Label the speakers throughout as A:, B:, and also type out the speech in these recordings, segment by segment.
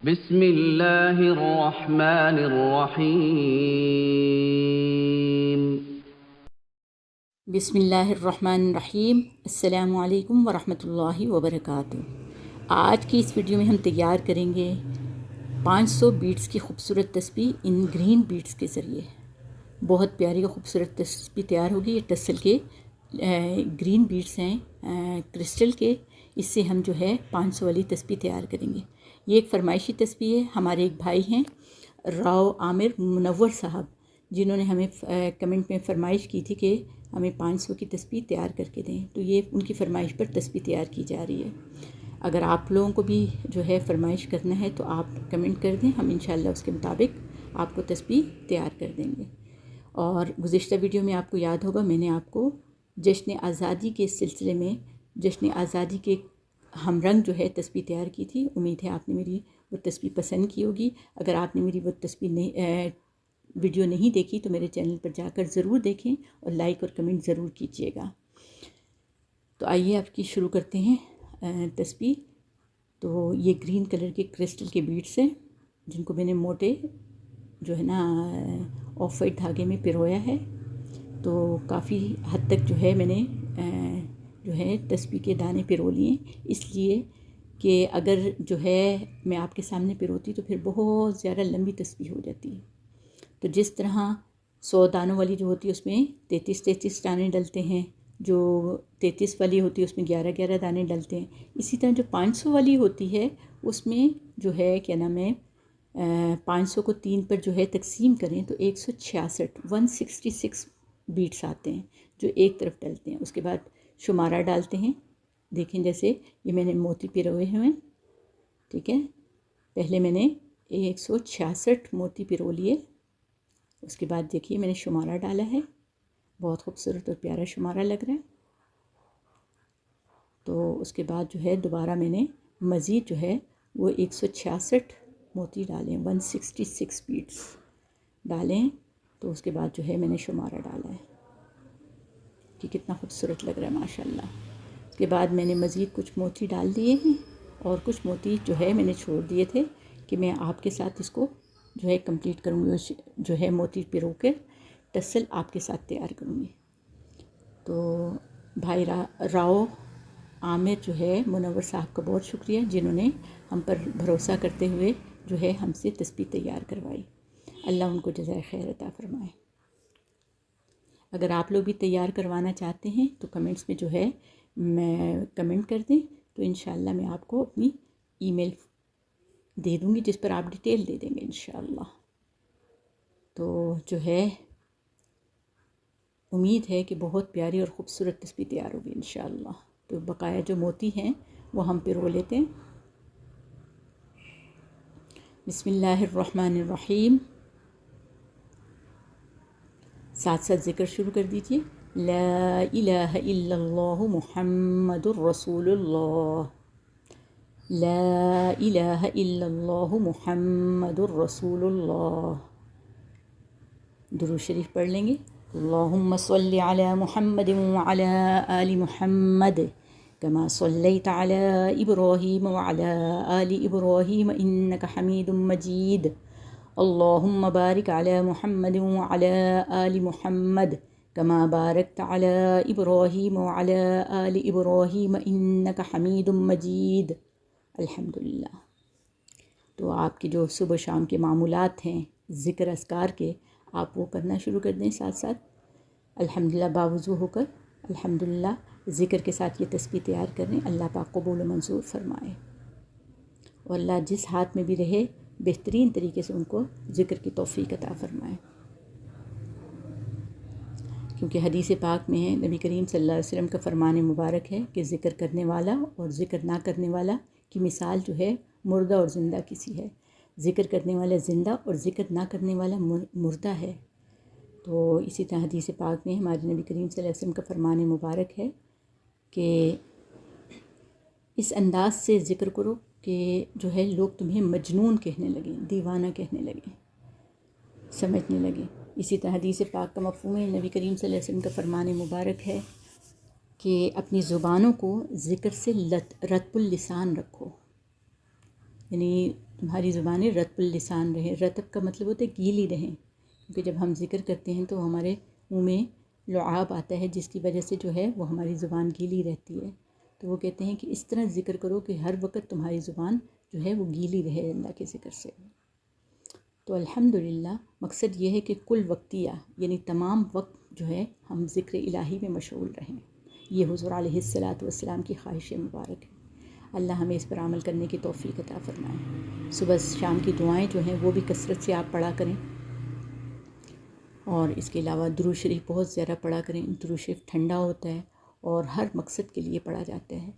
A: बिस्मिल्लाहिर्रहमानिर्रहीम।
B: बिस्मिल्लाहिर्रहमानिर्रहीम। अस्सलामु अलैकुम वरहमतुल्लाहि वबरकातुहू। आज की इस वीडियो में हम तैयार करेंगे 500 बीट्स की खूबसूरत तस्बीह इन ग्रीन बीट्स के ज़रिए। बहुत प्यारी और ख़ूबसूरत तस्बीह तैयार होगी। ये टसल के ग्रीन बीट्स हैं क्रिस्टल के। इससे हम जो है 500 वाली तस्बीह तैयार करेंगे। ये एक फरमाइशी तस्बीह है। हमारे एक भाई हैं राव आमिर मुनव्वर साहब, जिन्होंने हमें कमेंट में फ़रमाइश की थी कि हमें 500 की तस्बीह तैयार करके दें, तो ये उनकी फ़रमाइश पर तस्बीह तैयार की जा रही है। अगर आप लोगों को भी जो है फ़रमाइश करना है तो आप कमेंट कर दें, हम इंशाअल्लाह उसके मुताबिक आपको तस्बीह तैयार कर देंगे। और गुज़िश्ता वीडियो में आपको याद होगा, मैंने आपको जश्न आज़ादी के सिलसिले में जश्न आज़ादी के हमरंग जो है तस्बीह तैयार की थी। उम्मीद है आपने मेरी वो तस्बीह पसंद की होगी। अगर आपने मेरी वो तस्बीह वीडियो नहीं देखी तो मेरे चैनल पर जाकर ज़रूर देखें और लाइक और कमेंट ज़रूर कीजिएगा। तो आइए आपकी शुरू करते हैं तस्बीह। तो ये ग्रीन कलर के क्रिस्टल के बीड्स हैं, जिनको मैंने मोटे जो है ना ऑफ वाइट धागे में पिरोया है। तो काफ़ी हद तक जो है मैंने जो है तस्बीह के दाने पिरो लिए, इसलिए कि अगर जो है मैं आपके सामने पिरोती तो फिर बहुत ज़्यादा लंबी तस्बीह हो जाती है। तो जिस तरह 100 दानों वाली जो होती है उसमें 33 दाने डलते हैं, जो 33 वाली होती है उसमें 11 दाने डलते हैं, इसी तरह जो 500 वाली होती है उसमें जो है क्या नाम है 500 को 3 पर जो है तकसीम करें तो 166 बीट्स आते हैं जो एक तरफ डलते हैं। उसके बाद शुमारा डालते हैं। देखें जैसे ये मैंने मोती पिरोए हुए हैं, ठीक है। पहले मैंने 166 मोती पिरो लिए। उसके बाद देखिए मैंने शुमारा डाला है, बहुत खूबसूरत और प्यारा शुमारा लग रहा है। तो उसके बाद जो है दोबारा मैंने मज़ीद जो है वो 166 मोती डालें, 166 बीट्स डालें। तो उसके बाद जो है मैंने शुमारा डाला है कि कितना खूबसूरत लग रहा है माशाल्लाह। उसके बाद मैंने मज़ीद कुछ मोती डाल दिए हैं और कुछ मोती जो है मैंने छोड़ दिए थे कि मैं आपके साथ इसको जो है कंप्लीट करूँगी, जो है मोती पिरो के टसल आपके साथ तैयार करूँगी। तो भाई राव आमिर जो है मुनव्वर साहब का बहुत शुक्रिया, जिन्होंने हम पर भरोसा करते हुए जो है हमसे तस्बीह तैयार करवाई। अल्लाह उनको जज़ाए खैर अता फ़रमाए। अगर आप लोग भी तैयार करवाना चाहते हैं तो कमेंट्स में जो है मैं कमेंट कर दें, तो इंशाअल्लाह मैं आपको अपनी ईमेल दे दूँगी जिस पर आप डिटेल दे देंगे इंशाअल्लाह। तो जो है उम्मीद है कि बहुत प्यारी और ख़ूबसूरत तस्बीह तैयार होगी इंशाअल्लाह। तो बकाया जो मोती हैं वो हम पिरो लेते हैं। बिस्मिल्लाहिर्रहमानिर्रहीम। साथ साथ ज़िक्र शुरू कर दीजिए। ला इलाहा इल्लल्लाहु मुहम्मदुर रसूलुल्लाह, ला इलाहा इल्लल्लाहु मुहम्मदुर रसूलुल्लाह। दुरूद शरीफ पढ़ लेंगे। अल्लाहुम्मा सल्लि अला मुहम्मद व अला आलि मुहम्मद कमा सल्लैता अला इब्राहीम व अला आलि इब्राहीम इन्नका हमीदुम मजीद। अल्लाहुम्मा बारिक अला मुहम्मद व अला आलि मुहम्मद कमा बारकता अला इब्राहीम व अला आलि इब्राहीम इन्नका हमीदुम मजीद। अल्हम्दुलिल्लाह। तो आपके जो सुबह शाम के मामूलात हैं ज़िक्र अस्कार के, आप वो करना शुरू कर दें साथ साथ। अल्हम्दुलिल्लाह बावज़ू होकर अल्हम्दुलिल्लाह ज़िक्र के साथ ये तस्बीह तैयार करें। अल्लाह पाक कबूल मंजूर फ़रमाए और अल्लाह जिस हाथ में भी रहे बेहतरीन तरीके से उनको ज़िक्र की तौफ़ीक अता फ़रमाए। क्योंकि हदीस पाक में है, नबी करीम सल्लल्लाहु अलैहि वसल्लम का फ़रमान मुबारक है कि ज़िक्र करने वाला और ज़िक्र ना करने वाला की मिसाल जो है मुर्दा और ज़िंदा किसी है। ज़िक्र करने वाला ज़िंदा और ज़िक्र ना करने वाला मुर्दा है। तो इसी तरह हदीस पाक में हमारे नबी करीम सल्लल्लाहु अलैहि वसल्लम का फ़रमान मुबारक है कि इस अंदाज़ से ज़िक्र करो कि जो है लोग तुम्हें मजनून कहने लगें, दीवाना कहने लगें, समझने लगें। इसी तरह हदीस पाक का मफ़हूम है, नबी करीम सल्लल्लाहु अलैहि वसल्लम का फ़रमान मुबारक है कि अपनी ज़ुबानों को ज़िक्र से रतबुल लिसान रखो, यानी तुम्हारी ज़ुबानें रत्बुल लिसान रहें। रतब का मतलब होता है गीली रहें, क्योंकि जब हम ज़िक्र करते हैं तो हमारे मुंह में लुआब आता है, जिसकी वजह से जो है वो हमारी ज़ुबान गीली रहती है। तो वो कहते हैं कि इस तरह ज़िक्र करो कि हर वक्त तुम्हारी ज़ुबान जो है वो गीली रहे अल्लाह के ज़िक्र से। तो अल्हम्दुलिल्लाह मकसद ये है कि कुल वक्तिया यानी तमाम वक्त जो है हम ज़िक्र इलाही में मशगूल रहें। ये हुज़ूर अलैहिस्सलातु वस्सलाम की ख्वाहिश मुबारक है। अल्लाह हमें इस पर अमल करने की तौफ़ीक़ अता फ़रमाए। सुबह शाम की दुआएं जो हैं वो भी कसरत से आप पढ़ा करें, और इसके अलावा दुरूद शरीफ बहुत ज़्यादा पढ़ा करें। दुरूद शरीफ ठंडा होता है और हर मकसद के लिए पढ़ा जाता है।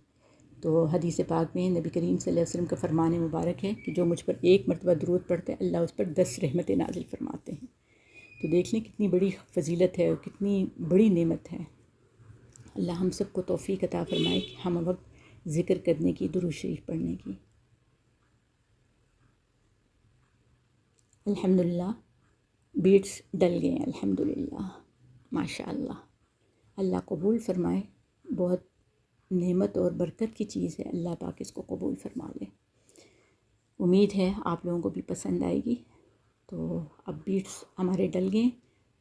B: तो हदीस पाक में नबी करीम सल्लल्लाहु अलैहि वसल्लम का फरमान मुबारक है कि जो मुझ पर एक मरतबा दुरूद पढ़ता है अल्लाह उस पर 10 रहमतें नाजिल फरमाते हैं। तो देख लें कितनी बड़ी फजीलत है और कितनी बड़ी नेमत है। अल्लाह हम सबको तौफ़ीक़ अता फ़रमाए कि हम वक्त ज़िक्र करने की, दुरूद शरीफ पढ़ने की। अल्हम्दुलिल्लाह बीट्स डल गए हैं, अल्हम्दुलिल्लाह, माशाअल्लाह। अल्लाह कबूल फ़रमाए। बहुत नेमत और बरकत की चीज़ है, अल्लाह पाक इसको कबूल फ़रमा ले। उम्मीद है आप लोगों को भी पसंद आएगी। तो अब बीट्स हमारे डल गए,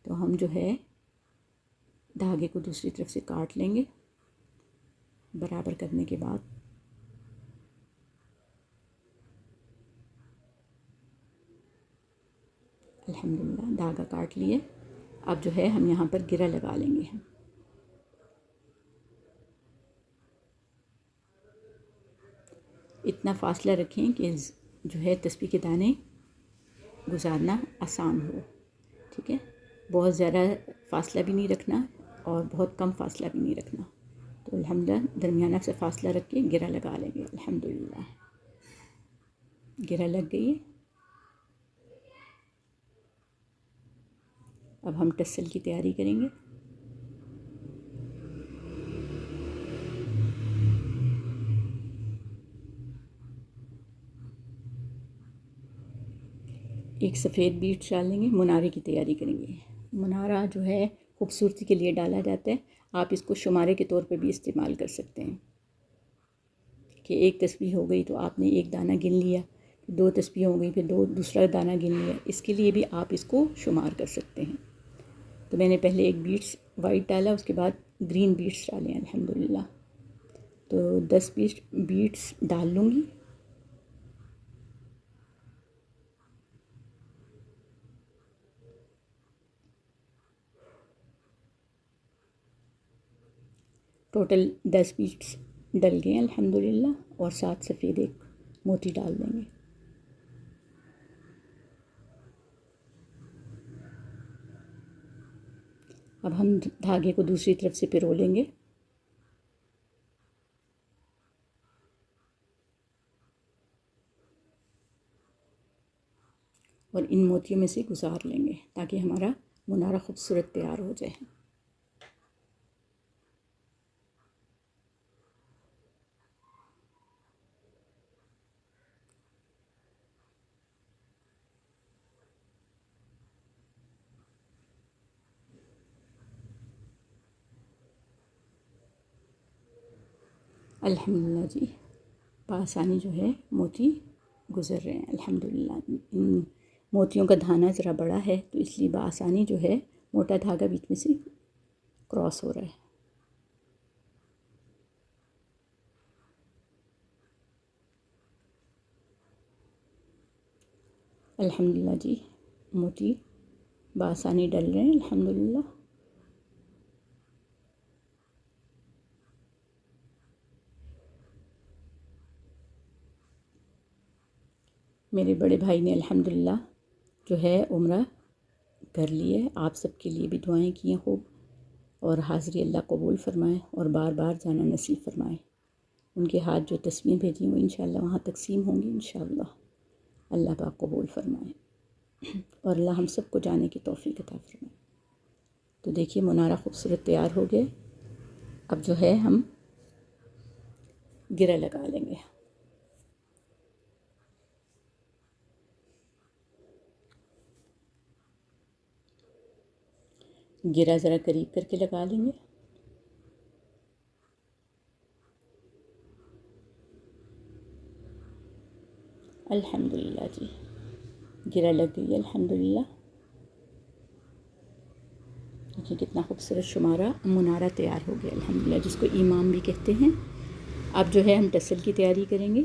B: तो हम जो है धागे को दूसरी तरफ से काट लेंगे। बराबर करने के बाद अल्हम्दुलिल्लाह धागा काट लिए। अब जो है हम यहाँ पर गिरा लगा लेंगे। इतना फ़ासला रखें कि जो है तस्बीह के दाने गुजारना आसान हो, ठीक है। बहुत ज़्यादा फ़ासला भी नहीं रखना और बहुत कम फ़ासला भी नहीं रखना। तो अल्हम्दुलिल्लाह दरमियाना से फ़ासला रख के गिरा लगा लेंगे। अल्हम्दुलिल्लाह गिरा लग गई है। अब हम टसल की तैयारी करेंगे। एक सफ़ेद बीट डालेंगे, मुनारे की तैयारी करेंगे। मुनारा जो है खूबसूरती के लिए डाला जाता है। आप इसको शुमारे के तौर पे भी इस्तेमाल कर सकते हैं कि एक तस्बीह हो गई तो आपने एक दाना गिन लिया, फिर 2 तस्बीह हो गई, फिर दूसरा दाना गिन लिया। इसके लिए भी आप इसको शुमार कर सकते हैं। तो मैंने पहले एक बीट्स वाइट डाला, उसके बाद ग्रीन बीट्स डाले अल्हम्दुलिल्लाह। तो 10 बीट्स डाल लूँगी। टोटल 10 बीट्स डल गए अल्हम्दुलिल्लाह, और 7 सफ़ेद एक मोती डाल देंगे। अब हम धागे को दूसरी तरफ से पिरो लेंगे। और इन मोतियों में से गुजार लेंगे ताकि हमारा मुनारा खूबसूरत तैयार हो जाए। अल्हम्दुलिल्लाह जी, बआसानी जो है मोती गुज़र रहे हैं अल्हम्दुलिल्लाह। इन मोतियों का धाना ज़रा बड़ा है तो इसलिए बआसानी जो है मोटा धागा बीच में से क्रॉस हो रहा है। अल्हम्दुलिल्लाह जी, मोती बआसानी डल रहे हैं अल्हम्दुलिल्लाह। मेरे बड़े भाई ने अल्हम्दुलिल्लाह जो है उम्रा कर ली है। आप सबके लिए भी दुआएं की हैं खूब, और हाज़िरी अल्लाह कबूल फ़रमाए और बार बार जाना नसीब फ़रमाए। उनके हाथ जो तस्वीरें भेजी वो इंशाअल्लाह वहाँ तकसीम होंगी इंशाअल्लाह। अल्लाह पाक कबूल फ़रमाए और अल्लाह हम सबको जाने की तौफ़ीक़ अता फ़रमाए। तो देखिए मुनारा खूबसूरत तैयार हो गए। अब जो है हम गिरा लगा लेंगे। गिरा ज़रा करीब करके लगा लेंगे। अल्हम्दुलिल्लाह जी, गिरा लग गई है अल्हम्दुलिल्लाह। देखिए कितना खूबसूरत शुमारा मुनारा तैयार हो गया अल्हम्दुलिल्लाह, जिसको इमाम भी कहते हैं। अब जो है हम टसल की तैयारी करेंगे।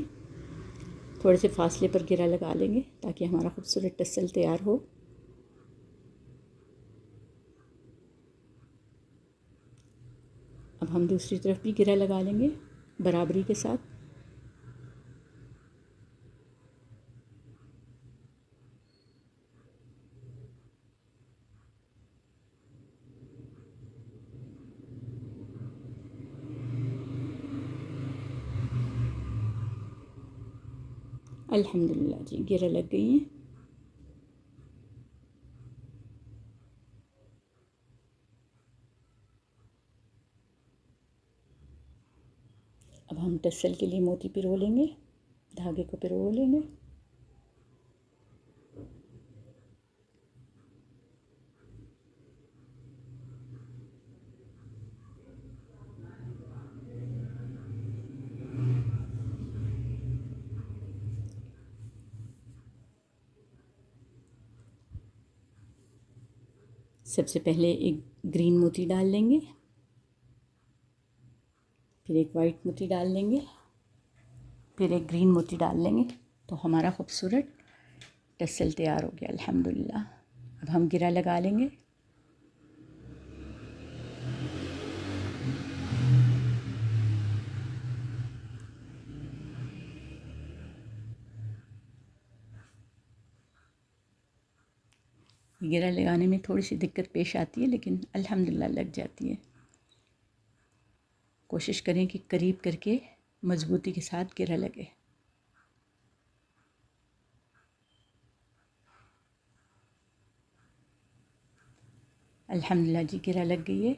B: थोड़े से फासले पर गिरा लगा लेंगे ताकि हमारा खूबसूरत टसल तैयार हो। अब हम दूसरी तरफ भी गिरा लगा लेंगे बराबरी के साथ। अल्हम्दुलिल्लाह जी, गिरा लग गई हैं। अब हम टसल के लिए मोती पिरो लेंगे, धागे को पिरो लेंगे। सबसे पहले एक ग्रीन मोती डाल लेंगे, फिर एक वाइट मोती डाल लेंगे, फिर एक ग्रीन मोती डाल लेंगे। तो हमारा खूबसूरत टसल तैयार हो गया अल्हम्दुलिल्लाह। अब हम गिरा लगा लेंगे। गिरा लगाने में थोड़ी सी दिक्कत पेश आती है, लेकिन अल्हम्दुलिल्लाह लग जाती है। कोशिश करें कि करीब करके मज़बूती के साथ गिरा लगे। अल्हम्दुलिल्लाह जी, गिरा लग गई है।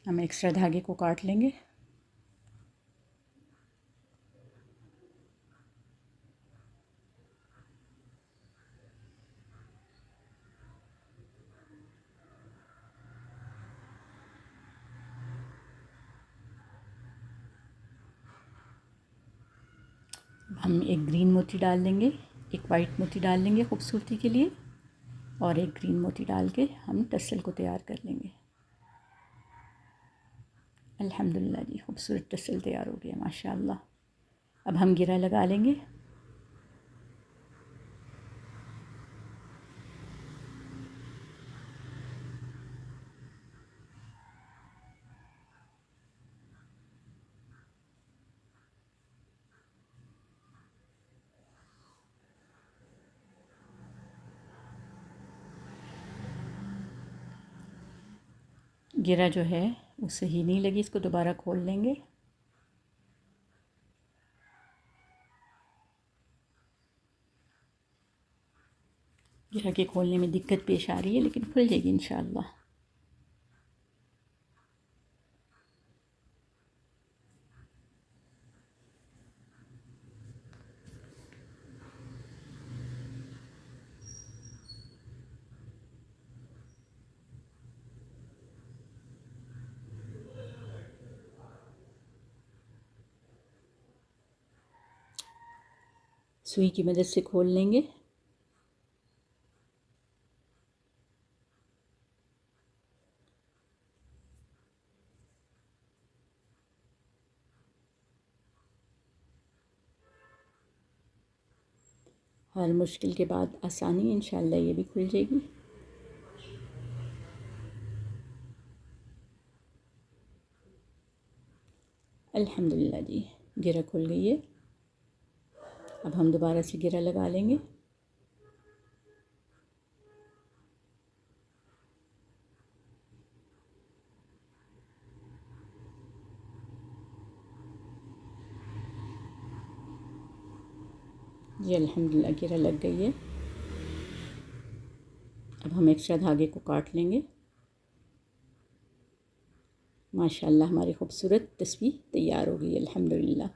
B: हम एक्स्ट्रा धागे को काट लेंगे। हम एक ग्रीन मोती डाल लेंगे, एक वाइट मोती डाल लेंगे खूबसूरती के लिए, और एक ग्रीन मोती डाल के हम टसल को तैयार कर लेंगे। अल्हम्दुलिल्लाह जी, खूबसूरत टसल तैयार हो गया माशाअल्लाह। अब हम गिरा लगा लेंगे। गिरा जो है वो सही नहीं लगी, इसको दोबारा खोल लेंगे। गिरा के खोलने में दिक्कत पेश आ रही है, लेकिन खुल जाएगी इंशाअल्लाह। सुई की मदद से खोल लेंगे। हर मुश्किल के बाद आसानी, इंशाअल्लाह ये भी खुल जाएगी। अल्हम्दुलिल्लाह जी, गिरा खुल गई है। अब हम दोबारा से गिरा लगा लेंगे। जी अल्हम्दुलिल्लाह, गिरा लग गई है। अब हम एक्स्ट्रा धागे को काट लेंगे। माशाअल्लाह, हमारी खूबसूरत तस्बीह तैयार हो गई अल्हम्दुलिल्लाह।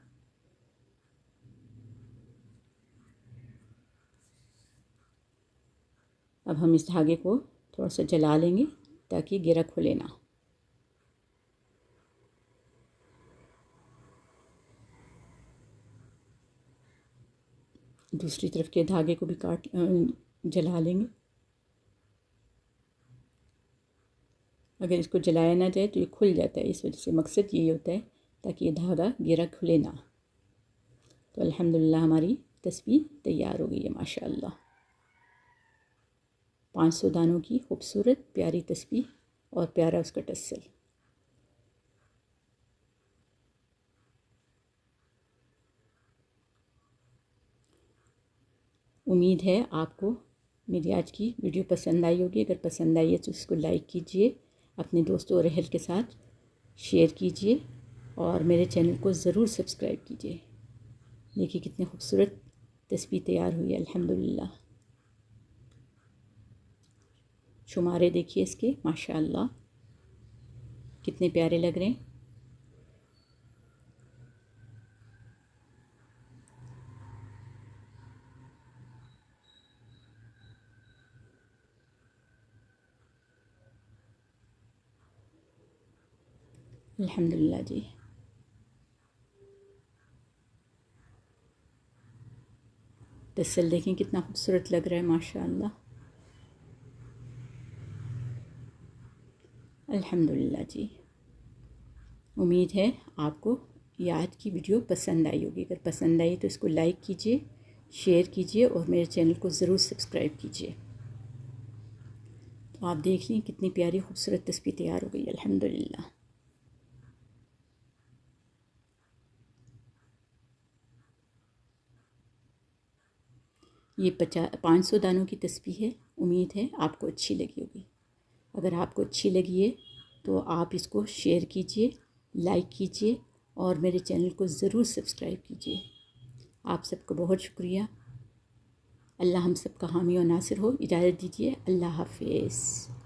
B: अब हम इस धागे को थोड़ा सा जला लेंगे ताकि गिरा खुले ना। दूसरी तरफ के धागे को भी जला लेंगे। अगर इसको जलाया ना जाए तो ये खुल जाता है, इस वजह से मकसद यही होता है ताकि ये धागा गिरा खुले ना। तो अल्हम्दुलिल्लाह हमारी तस्बीह तैयार हो गई है माशाअल्लाह। 500 दानों की खूबसूरत प्यारी तस्बीह और प्यारा उसका टस्सल। उम्मीद है आपको मेरी आज की वीडियो पसंद आई होगी। अगर पसंद आई है तो इसको लाइक कीजिए, अपने दोस्तों और अहल के साथ शेयर कीजिए और मेरे चैनल को ज़रूर सब्सक्राइब कीजिए। देखिए कितनी खूबसूरत तस्बीह तैयार हुई है अल्हम्दुलिल्लाह। शुमारे देखिए इसके माशाअल्लाह कितने प्यारे लग रहे हैं। अल्हम्दुलिल्लाह जी। टस्सल देखें कितना खूबसूरत लग रहा है माशाअल्लाह। अल्हम्दुलिल्लाह जी। उम्मीद है आपको ये आज की वीडियो पसंद आई होगी। अगर पसंद आई तो इसको लाइक कीजिए, शेयर कीजिए और मेरे चैनल को ज़रूर सब्सक्राइब कीजिए। तो आप देख लें कितनी प्यारी खूबसूरत तस्बीह तैयार हो गई अल्हम्दुलिल्लाह। ये 500 दानों की तस्बीह है। उम्मीद है आपको अच्छी लगी होगी। अगर आपको अच्छी लगी है तो आप इसको शेयर कीजिए, लाइक कीजिए और मेरे चैनल को ज़रूर सब्सक्राइब कीजिए। आप सबको बहुत शुक्रिया। अल्लाह हम सब का हामी और नासिर हो। इजाज़त दीजिए। अल्लाह हाफ़िज़।